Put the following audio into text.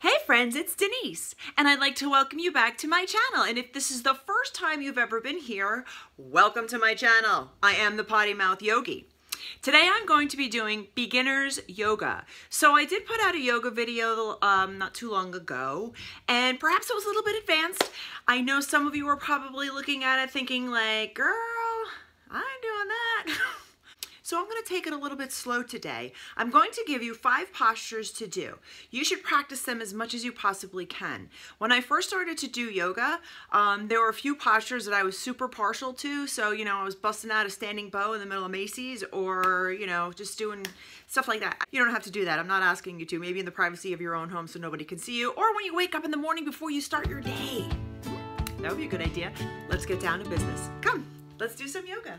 Hey friends, it's Denise, and I'd like to welcome you back to my channel. And if this is the first time you've ever been here, welcome to my channel. I am the Potty Mouth Yogi. Today I'm going to be doing beginners yoga. So I did put out a yoga video not too long ago, and perhaps it was a little bit advanced. I know some of you are probably looking at it thinking like, girl, I ain't doing that. So I'm going to take it a little bit slow today. I'm going to give you 5 postures to do. You should practice them as much as you possibly can. When I first started to do yoga, there were a few postures that I was super partial to. So, you know, I was busting out a standing bow in the middle of Macy's, or, you know, just doing stuff like that. You don't have to do that. I'm not asking you to. Maybe in the privacy of your own home so nobody can see you, or when you wake up in the morning before you start your day. That would be a good idea. Let's get down to business. Come, let's do some yoga.